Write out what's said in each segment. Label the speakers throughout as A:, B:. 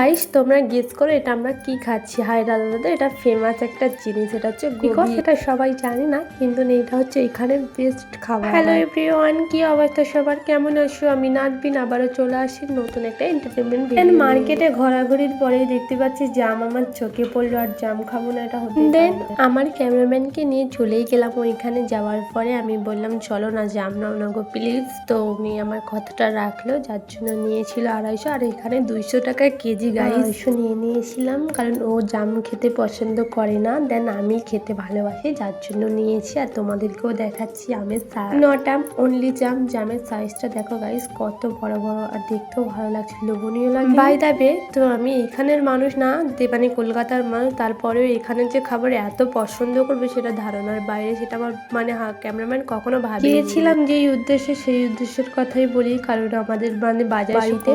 A: Guys তোমরা guess করো এটা আমরা কি খাচ্ছি। হায় দাদা, এটা ফেমাস একটা জিনিস, এটা হচ্ছে বিকজ এটা সবাই জানি না, কিন্তু এটা হচ্ছে এখানে বেস্ট খাবার। হ্যালো এভরিওয়ান, কি অবস্থা সবার, কেমন আছো? আমি নাজবিন আবারও চলে আসি নতুন একটা এন্টারটেনমেন্ট ভিডিও। মার্কেটে ঘোরাঘুরির পরেই দেখতে পাচ্ছি জাম আমার চোখে পড়লো, আর জাম খাবো না এটা হতে দেন আমার ক্যামেরাম্যানকে নিয়ে চলেই গেলাম ওইখানে। যাওয়ার পরে আমি বললাম চলো না জাম নাও না গো প্লিজ, তো উনি আমার কথাটা রাখলো, যার জন্য নিয়েছিল 250, আর এখানে 200 টাকা কেজি গাইস নিয়ে নিয়েছিলাম, কারণ ও জাম খেতে পছন্দ করে না, দেন আমি খেতে ভালোবাসি যার জন্য নিয়েছি। আর তোমাদেরকেও দেখাচ্ছি আমের নটাম অনলি জামের সাইজটা দেখো গাইস কত বড় বড়, আর দেখতেও ভালো লাগছে, লোভনীয় লাগে। বাই দ্য ওয়ে, তো আমি এখানের মানুষ না, মানে কলকাতার মানুষ, তারপরেও এখানের যে খাবার এত পছন্দ করবে সেটা ধারণার বাইরে, সেটা আমার মানে ক্যামেরাম্যান কখনো ভাবিয়েছিলাম যেই উদ্দেশ্যে, সেই উদ্দেশ্যের কথাই বলি, কারণ আমাদের মানে বাজার বাড়িতে,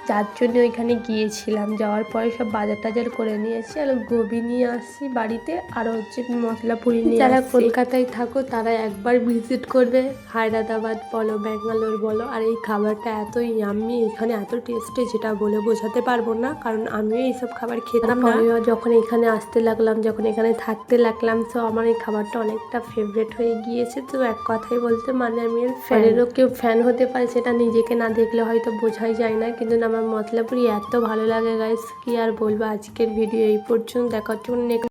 A: যার জন্য ওইখানে গিয়েছিলাম। যাওয়ার পরে সব বাজার টাজার করে নিয়েছি, আর গোবি নিয়ে আসছি বাড়িতে, আর হচ্ছে মশলা পুরি নিয়ে। যারা কলকাতায় থাকো তারা একবার ভিজিট করবে, হায়দ্রাবাদ বলো ব্যাঙ্গালোর বলো। আর এই খাবারটা এত ইয়াম্মি, এখানে এত টেস্টি যেটা বলে বোঝাতে পারবো না, কারণ আমিও এইসব খাবার খেতাম না। যখন এখানে আসতে লাগলাম, যখন এখানে থাকতে লাগলাম, তো আমার এই খাবারটা অনেকটা ফেভারিট হয়ে গিয়েছে। তো এক কথাই বলতে মানে আমি এর ফ্যানেরও কেউ ফ্যান হতে পারে, সেটা নিজেকে না দেখলে হয়তো বোঝাই যায় না, কিন্তু আমার মশলা পুরি এত ভালো লাগে গাইস, কি আর বলবো। আজকের ভিডিও এই পর্যন্ত, দেখা হচ্ছে নেক্সট